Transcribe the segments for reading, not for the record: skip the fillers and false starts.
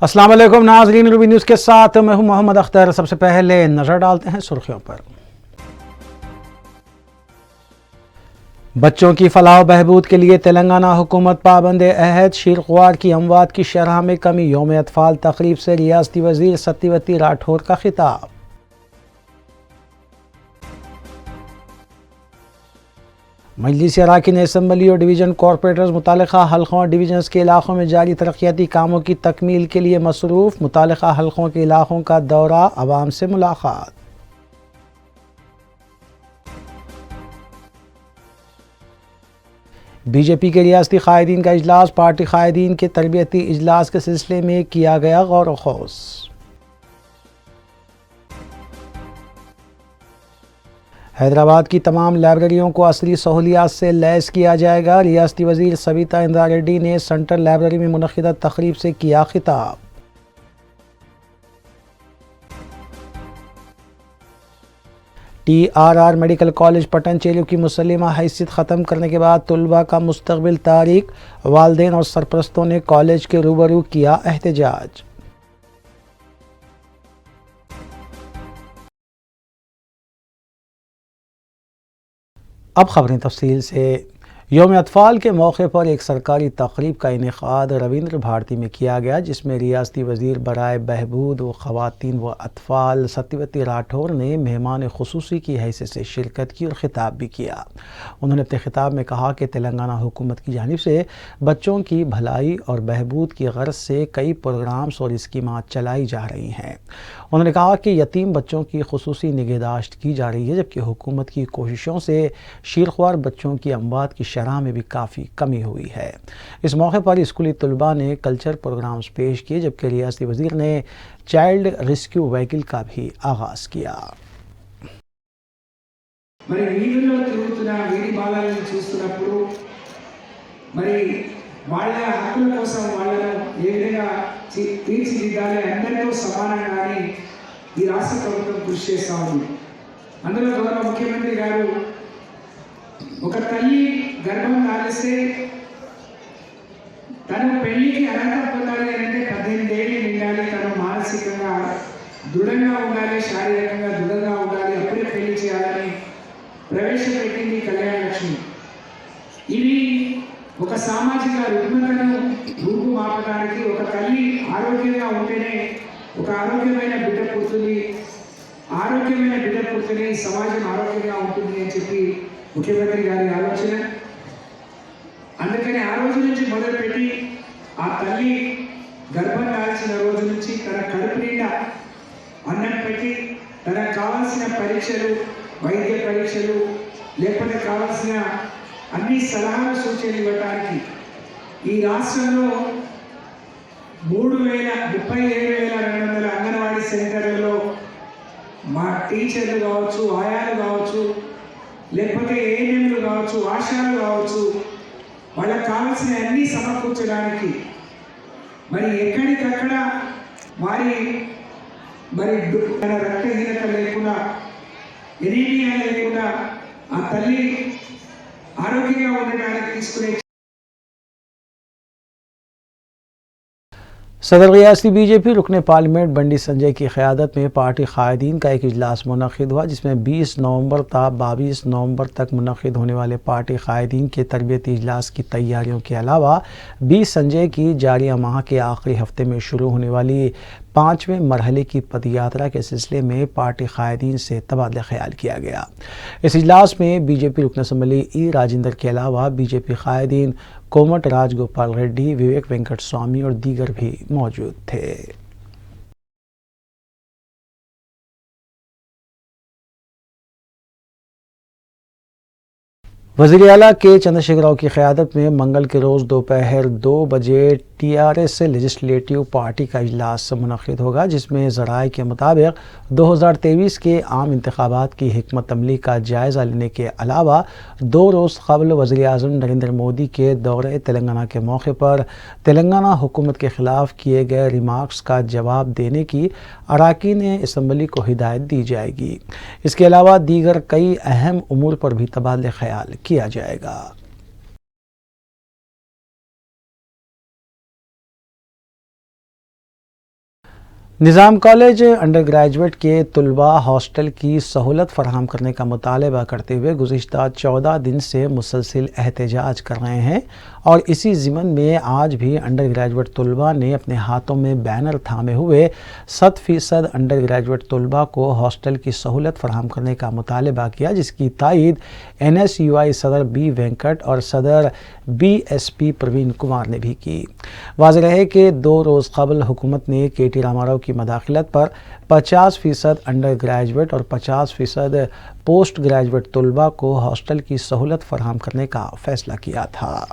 السلام علیکم ناظرین، روبی نیوز کے ساتھ میں ہوں محمد اختر۔ سب سے پہلے نظر ڈالتے ہیں سرخیوں پر۔ بچوں کی فلاح و بہبود کے لیے تلنگانہ حکومت پابند عہد، شیرخوار کی اموات کی شرح میں کمی۔ یوم اطفال تقریب سے ریاستی وزیر ستیوتی راٹھور کا خطاب۔ مجلس اراکین اسمبلی اور ڈویژن کارپوریٹرز متعلقہ حلقوں اور ڈویژنز کے علاقوں میں جاری ترقیاتی کاموں کی تکمیل کے لیے مصروف۔ متعلقہ حلقوں کے علاقوں کا دورہ، عوام سے ملاقات۔ بی جے پی کے ریاستی قائدین کا اجلاس، پارٹی قائدین کے تربیتی اجلاس کے سلسلے میں کیا گیا غور و خوض۔ حیدرآباد کی تمام لائبریریوں کو عصری سہولیات سے لیس کیا جائے گا۔ ریاستی وزیر سویتا اندرا ریڈی نے سینٹرل لائبریری میں منعقدہ تقریب سے کیا خطاب۔ T R R medical college Patancheru کی مسلمہ حیثیت ختم کرنے کے بعد طلباء کا مستقبل تاریک، والدین اور سرپرستوں نے کالج کے روبرو کیا احتجاج۔ اب خبریں تفصیل سے۔ یوم اطفال کے موقع پر ایک سرکاری تقریب کا انعقاد رویندر بھارتی میں کیا گیا، جس میں ریاستی وزیر برائے بہبود و خواتین و اطفال ستیوتی راٹھور نے مہمان خصوصی کی حیثیت سے شرکت کی اور خطاب بھی کیا۔ انہوں نے اپنے خطاب میں کہا کہ تلنگانہ حکومت کی جانب سے بچوں کی بھلائی اور بہبود کی غرض سے کئی پروگرامز اور اسکیمات چلائی جا رہی ہیں۔ انہوں نے کہا کہ یتیم بچوں کی خصوصی نگہداشت کی جا رہی ہے، جبکہ حکومت کی کوششوں سے شیرخوار بچوں کی اموات کی شرح میں بھی کافی کمی ہوئی ہے۔ اس موقع پر اسکولی طلباء نے کلچر پروگرامز پیش کیے، جبکہ ریاستی وزیر نے چائلڈ ریسکیو وہیکل کا بھی آغاز کیا۔ మరి వీధుల్లో తిరుగుతున్న వీధి బాలలను చూస్తున్నప్పుడు మరి వాళ్ళ హక్కుల కోసం వాళ్ళను ఏ విధంగా తీర్చిదిద్దాలి, అందరితో సమానంగానే ఈ రాష్ట్ర ప్రభుత్వం కృషి చేస్తూ ఉంది। అందులో గౌరవ ముఖ్యమంత్రి గారు ఒక తల్లి గర్భం దాల్స్తే తను పెళ్లికి అర్హత పొందాలి అంటే 18 ఏళ్ళు నిండాలి, తను మానసికంగా దృఢంగా ఉండాలి, శారీరకంగా దృఢంగా ఉండాలి, అప్పుడే పెళ్లి చేయాలని ప్రవేశపెట్టింది కళ్యాణ లక్ష్మి। ఇది ఒక సామాజిక రుగ్మతను రూపుమాపడానికి, ఒక తల్లి ఆరోగ్యంగా ఉంటేనే ఒక ఆరోగ్యమైన బిడ్డ పుడుతుంది, ఆరోగ్యమైన బిడ్డ పుడితేనే సమాజం ఆరోగ్యంగా ఉంటుంది అని చెప్పి ముఖ్యమంత్రి గారి ఆలోచన। అందుకని ఆ రోజు నుంచి మొదలుపెట్టి ఆ తల్లి గర్భం దాల్చిన రోజు నుంచి తన కడుపు నిండా అన్నం పెట్టి తనకు కావాల్సిన పరీక్షలు, వైద్య పరీక్షలు, లేకపోతే కావాల్సిన అన్ని సలహాలు సూచనలు ఇవ్వడానికి ఈ రాష్ట్రంలో 37,200 అంగన్వాడీ సెంటర్లలో మా టీచర్లు కావచ్చు, ఆయాలు కావచ్చు, లేకపోతే ఏఎన్ఎంలు కావచ్చు, ఆశాలు కావచ్చు, వాళ్ళకి కావాల్సిన అన్ని సమకూర్చడానికి మరి ఎక్కడికక్కడ మరి రక్తహీనత లేకుండా, ఎనీమియా లేకుండా ఆ తల్లి ఆరోగ్యంగా ఉండడానికి తీసుకునే صدر ریاستی بی جے پی رکن پارلیمنٹ بنڈی سنجے کی قیادت میں پارٹی قائدین کا ایک اجلاس منعقد ہوا، جس میں 20 نومبر تا 22 نومبر تک منعقد ہونے والے پارٹی قائدین کے تربیتی اجلاس کی تیاریوں کے علاوہ 20 سنجے کی جاریہ ماہ کے آخری ہفتے میں شروع ہونے والی 5ویں مرحلے کی پد یاترا کے سلسلے میں پارٹی قائدین سے تبادلہ خیال کیا گیا۔ اس اجلاس میں بی جے پی رکن اسمبلی ای راجندر کے علاوہ بی جے پی قائدین کومٹ راج گوپال ریڈی، وویک وینکٹ سوامی اور دیگر بھی موجود تھے۔ وزیر اعلیٰ کے چندر شیکھر راؤ کی قیادت میں منگل کے روز دوپہر 2 بجے T R S legislative party کا اجلاس منعقد ہوگا، جس میں ذرائع کے مطابق 2023 کے عام انتخابات کی حکمت عملی کا جائزہ لینے کے علاوہ 2 روز قبل وزیر اعظم نریندر مودی کے دورہ تلنگانہ کے موقع پر تلنگانہ حکومت کے خلاف کیے گئے ریمارکس کا جواب دینے کی اراکین اسمبلی کو ہدایت دی جائے گی۔ اس کے علاوہ دیگر کئی اہم امور پر بھی تبادلہ خیال کیا جائے گا۔ نظام کالج انڈر گریجویٹ کے طلباء ہاسٹل کی سہولت فراہم کرنے کا مطالبہ کرتے ہوئے گزشتہ 14 دن سے مسلسل احتجاج کر رہے ہیں اور اسی ضمن میں آج بھی انڈر گریجویٹ طلباء نے اپنے ہاتھوں میں بینر تھامے ہوئے 100% انڈر گریجویٹ طلباء کو ہاسٹل کی سہولت فراہم کرنے کا مطالبہ کیا، جس کی تائید NSUI صدر بی وینکٹ اور صدر BSP پروین کمار نے بھی کی۔ واضح رہے کہ 2 روز قبل حکومت نے KT راما کی مداخلت پر 50% انڈر گریجویٹ اور 50% پوسٹ گریجویٹ طلباء کو ہاسٹل کی سہولت فراہم کرنے کا فیصلہ کیا تھا۔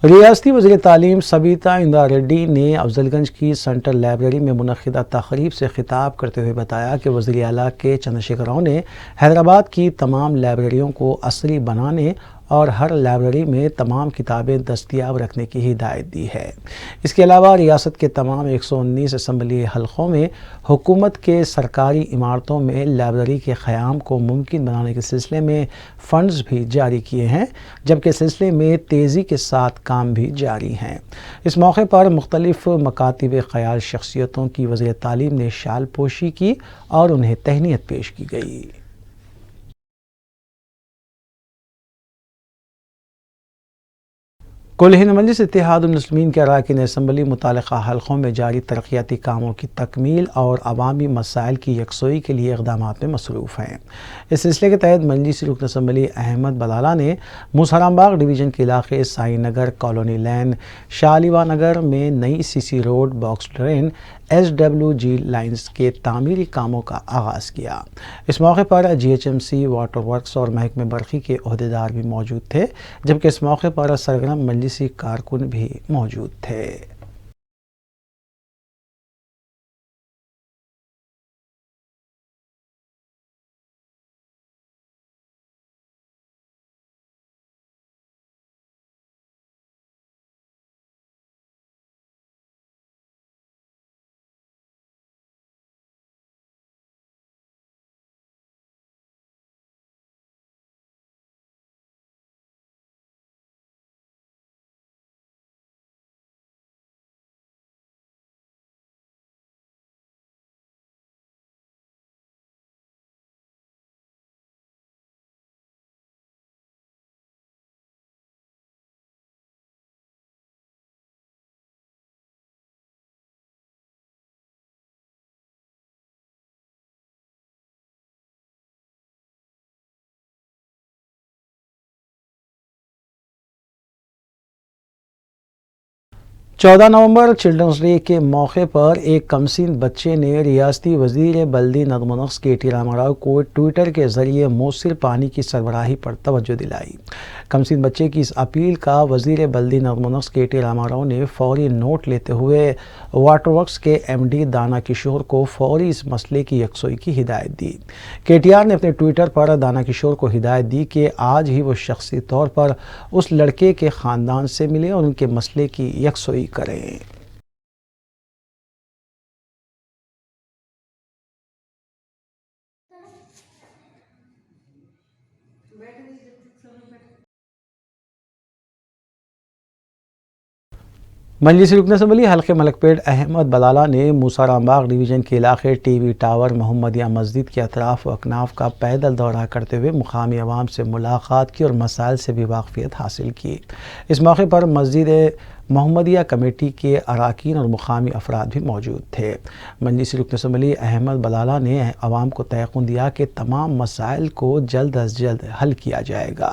ریاستی وزیر تعلیم سبیتا اندا ریڈی نے افضل گنج کی سینٹرل لائبریری میں منعقدہ تقریب سے خطاب کرتے ہوئے بتایا کہ وزیر اعلیٰ کے چندرشیکھر راؤ نے حیدرآباد کی تمام لائبریریوں کو عصری بنانے اور ہر لائبریری میں تمام کتابیں دستیاب رکھنے کی ہدایت دی ہے۔ اس کے علاوہ ریاست کے تمام 119 اسمبلی حلقوں میں حکومت کے سرکاری عمارتوں میں لائبریری کے قیام کو ممکن بنانے کے سلسلے میں فنڈز بھی جاری کیے ہیں، جبکہ سلسلے میں تیزی کے ساتھ کام بھی جاری ہیں۔ اس موقع پر مختلف مکاتب خیال شخصیتوں کی وزیر تعلیم نے شال پوشی کی اور انہیں تہنیت پیش کی گئی۔ کل ہند مجلس اتحاد المسلمین کے اراکین اسمبلی متعلقہ حلقوں میں جاری ترقیاتی کاموں کی تکمیل اور عوامی مسائل کی یکسوئی کے لیے اقدامات میں مصروف ہیں۔ اس سلسلے کے تحت مجلسی رکن اسمبلی احمد بلالہ نے موسیرام باغ ڈویژن کے علاقے سائی نگر، کالونی لین، شالیوا نگر میں نئی CC road, box drain, SWG lines کے تعمیری کاموں کا آغاز کیا۔ اس موقع پر GHMC، واٹر ورکس اور محکمہ برقی کے عہدیدار بھی موجود تھے، جبکہ اس موقع پر سرگرم مجلسی کارکن بھی موجود تھے۔ چودہ نومبر چلڈرنس ڈے کے موقع پر ایک کمسن بچے نے ریاستی وزیر بلدی نظم و نسق KT راما راؤ کو ٹویٹر کے ذریعے مؤثر پانی کی سربراہی پر توجہ دلائی۔ کمسن بچے کی اس اپیل کا وزیر بلدی نظم و نسق KT راما راؤ نے فوری نوٹ لیتے ہوئے واٹر ورکس کے MD دانا کشور کو فوری اس مسئلے کی یکسوئی کی ہدایت دی۔ KTR نے اپنے ٹویٹر پر دانا کشور کو ہدایت دی کہ آج ہی وہ شخصی طور پر اس لڑکے کے خاندان سے ملے اور ان کے مسئلے کی یکسوئی کریں۔ مجلسی رکن اسمبلی حلقہ ملک پیٹ احمد بلالہ نے موسیرام باغ ڈویژن کے علاقے TV ٹاور، محمدیہ مسجد کے اطراف و اکناف کا پیدل دورہ کرتے ہوئے مقامی عوام سے ملاقات کی اور مسائل سے بھی واقفیت حاصل کی۔ اس موقع پر مسجد محمدیہ کمیٹی کے اراکین اور مقامی افراد بھی موجود تھے۔ مجلسی رکن اسمبلی احمد بلالہ نے عوام کو تیقن دیا کہ تمام مسائل کو جلد از جلد حل کیا جائے گا۔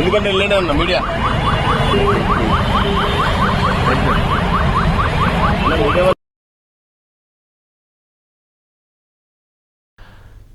ఎందుకంటే వెళ్ళానే ఉన్నా మీడియా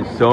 100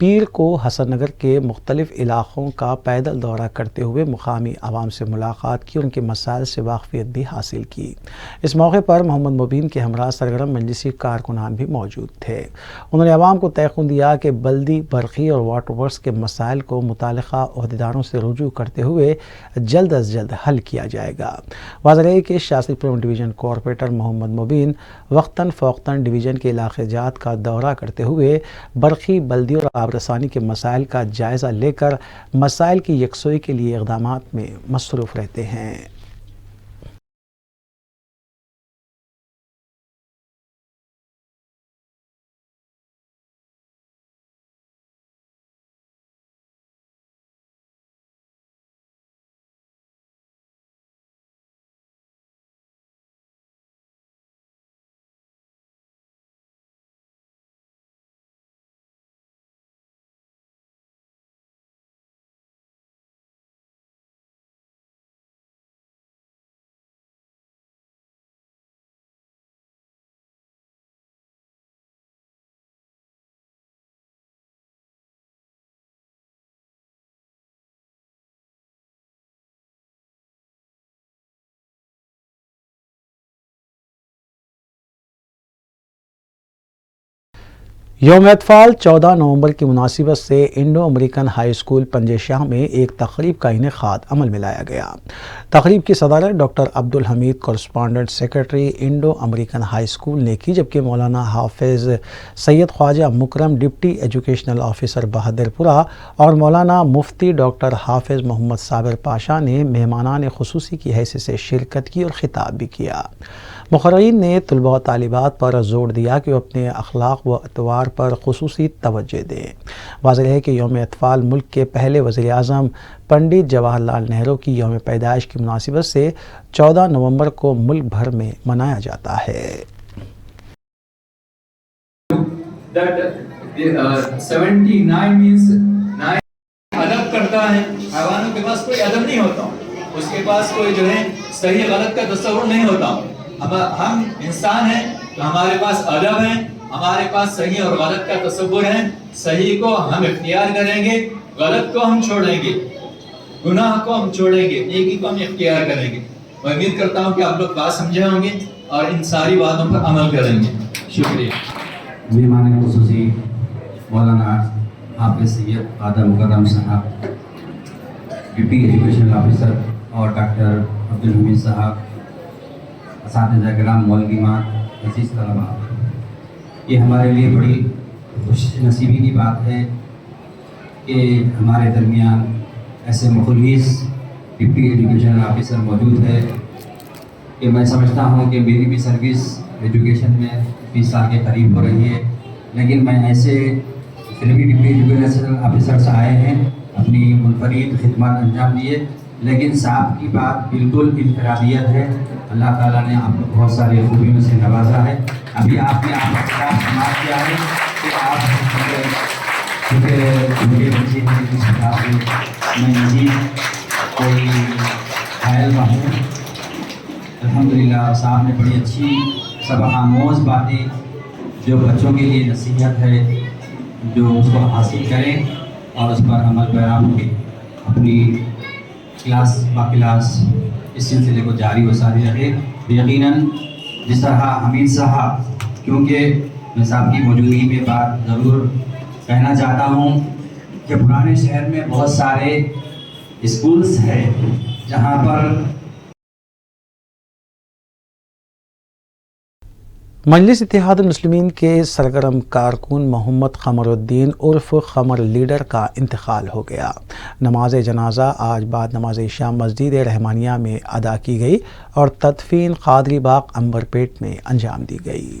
پیر کو حسن نگر کے مختلف علاقوں کا پیدل دورہ کرتے ہوئے مقامی عوام سے ملاقات کی اور ان کے مسائل سے واقفیت بھی حاصل کی۔ اس موقع پر محمد مبین کے ہمراہ سرگرم مجلسی کارکنان بھی موجود تھے۔ انہوں نے عوام کو تیقن دیا کہ بلدی، برقی اور واٹر ورکس کے مسائل کو متعلقہ عہدیداروں سے رجوع کرتے ہوئے جلد از جلد حل کیا جائے گا۔ واضح ہے کہ شاستری پورم ڈویژن کارپوریٹر محمد مبین وقتاً فوقتاً ڈویژن کے علاقے جات کا دورہ کرتے ہوئے برقی، بلدی اور آب رسانی کے مسائل کا جائزہ لے کر مسائل کی یکسوئی کے لیے اقدامات میں مصروف رہتے ہیں۔ یوم اطفال 14 نومبر کی مناسبت سے انڈو امریکن ہائی اسکول پنجے شاہ میں ایک تقریب کا انعقاد عمل میں لایا گیا۔ تقریب کی صدارت doctor Abdul Hamid correspondent secretary Indo American high school نے کی، جبکہ مولانا حافظ سید خواجہ مکرم ڈپٹی ایجوکیشنل آفیسر بہادر پورہ اور مولانا مفتی ڈاکٹر حافظ محمد صابر پاشا نے مہمانان خصوصی کی حیثیت سے شرکت کی اور خطاب بھی کیا۔ مقررین نے طلباء و طالبات پر زور دیا کہ وہ اپنے اخلاق و اطوار پر خصوصی توجہ دیں۔ واضح ہے کہ یوم اطفال ملک کے پہلے وزیر اعظم پنڈت جواہر لال نہرو کی یوم پیدائش کی مناسبت سے 14 نومبر کو ملک بھر میں منایا جاتا ہے۔ 79 means 9 ادب کرتا ہے۔ حیوانوں کے پاس کوئی ادب نہیں ہوتا، اس کے پاس کوئی جو ہے صحیح غلط کا تصور نہیں ہوتا۔ ہم انسان ہیں تو ہمارے پاس ادب ہے، ہمارے پاس صحیح اور غلط کا تصور ہے۔ صحیح کو ہم اختیار کریں گے، غلط کو ہم چھوڑیں گے، گناہ کو ہم چھوڑیں گے، نیکی کو ہم اختیار کریں گے۔ میں امید کرتا ہوں کہ آپ لوگ بات سمجھے ہوں گے اور ان ساری باتوں پر عمل کریں گے۔ شکریہ۔ مہمان خصوصی مولانا حافظ سید خواجہ مکرم صاحب، ڈپٹی ایجوکیشنل آفیسر، اور ڈاکٹر عبدالحمید صاحب، اساتذہ کرام، معلمات، عزیز طلباء، یہ ہمارے لیے بڑی خوش نصیبی کی بات ہے کہ ہمارے درمیان ایسے مخلص ڈپٹی ایجوکیشنل آفیسر موجود ہے کہ میں سمجھتا ہوں کہ میری بھی سروس ایجوکیشن میں 20 سال کے قریب ہو رہی ہے، لیکن میں ایسے فلمی ڈپٹی ایجوکیشنل آفیسرس آئے ہیں، اپنی منفرد خدمات انجام دیے، لیکن صاحب کی بات بالکل انفرادیت ہے۔ اللہ تعالیٰ نے آپ کو بہت ساری خوبیوں سے نوازا ہے۔ ابھی آپ نے آپ کا سماج کیا ہے کہ آپ کیونکہ میرے بچے کی اس بات سے میں مزید کوئی قائل نہ ہوں۔ الحمدللہ صاحب نے بڑی اچھی سبق آموز باتیں جو بچوں کے لیے نصیحت ہے، جو اس کو حاصل کریں اور اس پر عمل پیرا ہو کے اپنی کلاس با کلاس اس سلسلے کو جاری و ساری رکھے۔ یقیناً جس طرح حمید صاحب، کیونکہ میں صاحب کی موجودگی میں بات ضرور کہنا چاہتا ہوں کہ پرانے شہر میں بہت سارے اسکولز ہیں جہاں پر مجلس اتحاد المسلمین کے سرگرم کارکن محمد قمر الدین عرف قمر لیڈر کا انتقال ہو گیا۔ نماز جنازہ آج بعد نماز عشاء مسجد رحمانیہ میں ادا کی گئی اور تدفین قادری باغ عنبر پیٹ میں انجام دی گئی۔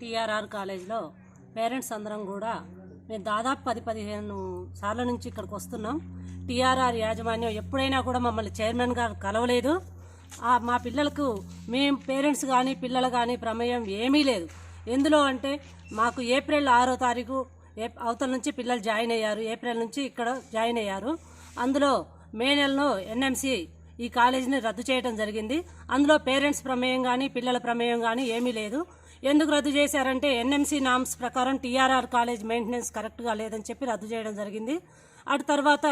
TRR కాలేజ్లో పేరెంట్స్ అందరం కూడా మేము దాదాపు 10-15 సార్ల నుంచి ఇక్కడికి వస్తున్నాం. TRR యాజమాన్యం ఎప్పుడైనా కూడా మమ్మల్ని చైర్మన్ గా కలవలేదు. మా పిల్లలకు మేము పేరెంట్స్ కానీ పిల్లలు కానీ ప్రమేయం ఏమీ లేదు. ఎందులో అంటే మాకు ఏప్రిల్ 6వ తారీఖు అవతల నుంచి పిల్లలు జాయిన్ అయ్యారు. ఏప్రిల్ నుంచి ఇక్కడ జాయిన్ అయ్యారు. అందులో మే నెలలో NMC ఈ కాలేజీని రద్దు చేయడం జరిగింది. అందులో పేరెంట్స్ ప్రమేయం కానీ పిల్లల ప్రమేయం కానీ ఏమీ లేదు. ఎందుకు రద్దు చేశారంటే NMC నామ్స్ ప్రకారం TRR కాలేజ్ మెయింటెనెన్స్ కరెక్ట్గా లేదని చెప్పి రద్దు చేయడం జరిగింది. అటు తర్వాత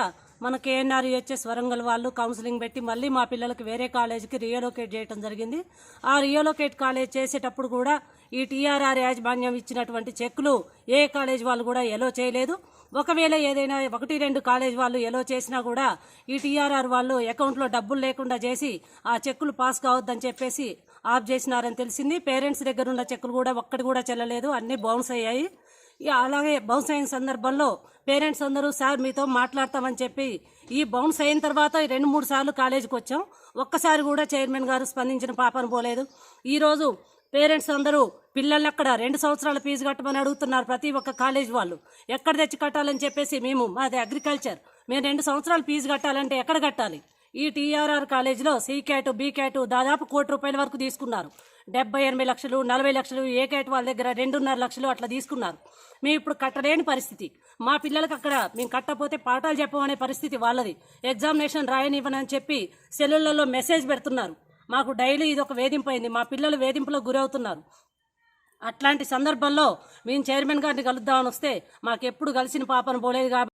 మన KNRUHS వరంగల్ వాళ్ళు కౌన్సిలింగ్ పెట్టి మళ్ళీ మా పిల్లలకి వేరే కాలేజీకి రీఅలోకేట్ చేయడం జరిగింది. ఆ రీఅలోకేట్ కాలేజ్ చేసేటప్పుడు కూడా ఈ TRR యాజమాన్యం ఇచ్చినటువంటి చెక్కులు ఏ కాలేజ్ వాళ్ళు కూడా ఎలో చేయలేదు. ఒకవేళ ఏదైనా 1-2 కాలేజ్ వాళ్ళు ఎలో చేసినా కూడా ఈ టీఆర్ఆర్ వాళ్ళు అకౌంట్లో డబ్బులు లేకుండా చేసి ఆ చెక్కులు పాస్ కావద్దని చెప్పేసి ఆఫ్ చేసినారని తెలిసింది. పేరెంట్స్ దగ్గర ఉన్న చెక్కులు కూడా ఒక్కటి కూడా చెల్లలేదు, అన్నీ బౌన్స్ అయ్యాయి. అలాగే బౌన్స్ అయిన సందర్భంలో పేరెంట్స్ అందరూ సార్ మీతో మాట్లాడతామని చెప్పి ఈ బౌన్స్ అయిన తర్వాత 2-3 సార్లు కాలేజీకి వచ్చాం. ఒక్కసారి కూడా చైర్మన్ గారు స్పందించిన పాపన పోలేదు. ఈరోజు పేరెంట్స్ అందరూ పిల్లల్ని అక్కడ 2 సంవత్సరాల ఫీజు కట్టమని అడుగుతున్నారు. ప్రతి ఒక్క కాలేజ్ వాళ్ళు ఎక్కడ తెచ్చి కట్టాలని చెప్పేసి మాది అగ్రికల్చర్, మేము 2 సంవత్సరాలు ఫీజు కట్టాలంటే ఎక్కడ కట్టాలి? ఈ టీఆర్ఆర్ కాలేజీలో సి క్యాట్ బి క్యాట్ దాదాపు ₹1,00,00,000 వరకు తీసుకున్నారు. 70-80 లక్షలు 40 లక్షలు ఏ క్యాట్ వాళ్ళ దగ్గర 2.5 లక్షలు అట్లా తీసుకున్నారు. మేము ఇప్పుడు కట్టలేని పరిస్థితి. మా పిల్లలకు అక్కడ మేము కట్టకపోతే పాఠాలు చెప్పమనే పరిస్థితి వాళ్ళది. ఎగ్జామినేషన్ రాయనివ్వనని చెప్పి సెల్లులలో మెసేజ్ పెడుతున్నారు. మాకు డైలీ ఇది ఒక వేధింపు అయింది. మా పిల్లలు వేధింపులకు గురవుతున్నారు. అట్లాంటి సందర్భంలో మేము చైర్మన్ గారిని కలుద్దామని వస్తే మాకెప్పుడు కలిసిన పాపన పోలేదు. కాబట్టి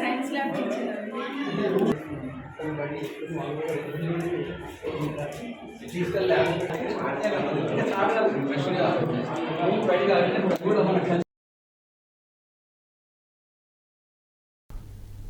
science lab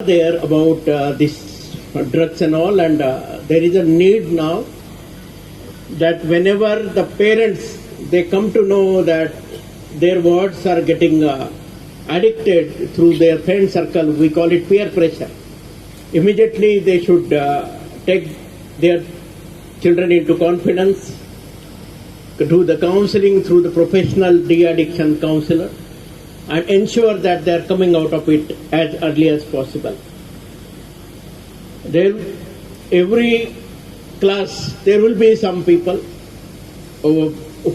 There about this drugs and all, and there is a need now that whenever the parents they come to know that their wards are getting addicted through their friend circle, we call it peer pressure. Immediately they should take their children into confidence, do the counseling through the professional de-addiction counselor, and ensure that they are coming out of it as early as possible. Every class there will be some people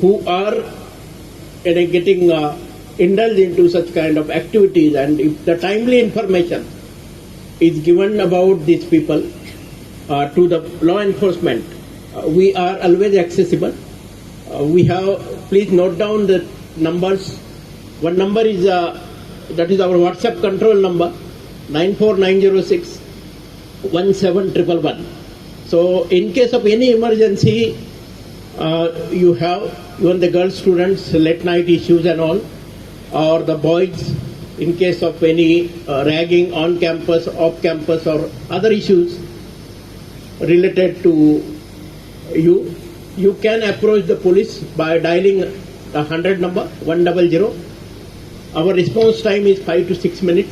who are getting indulged into such kind of activities, and if the timely information is given about these people to the law enforcement, we are always accessible. We have, please note down the numbers. One number is that is our WhatsApp control number, 94906 17111. So in case of any emergency, you have even the girl students late night issues and all, or the boys in case of any ragging on campus, off campus, or other issues related to you can approach the police by dialing the 100 number 100. Our response time is 5 to 6 minutes.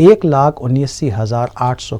1,79,800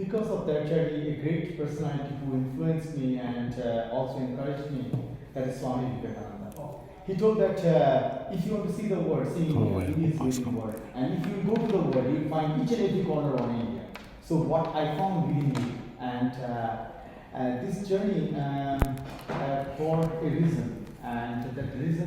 Because of that journey, a great personality who influenced me and also encouraged me, that is Swami Vivekananda. He told that if you want to see the world, see India, India is really the world. And if you go to the world, you will find each and every corner on India. So what I found within me, and this journey for a reason, and that reason.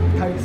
28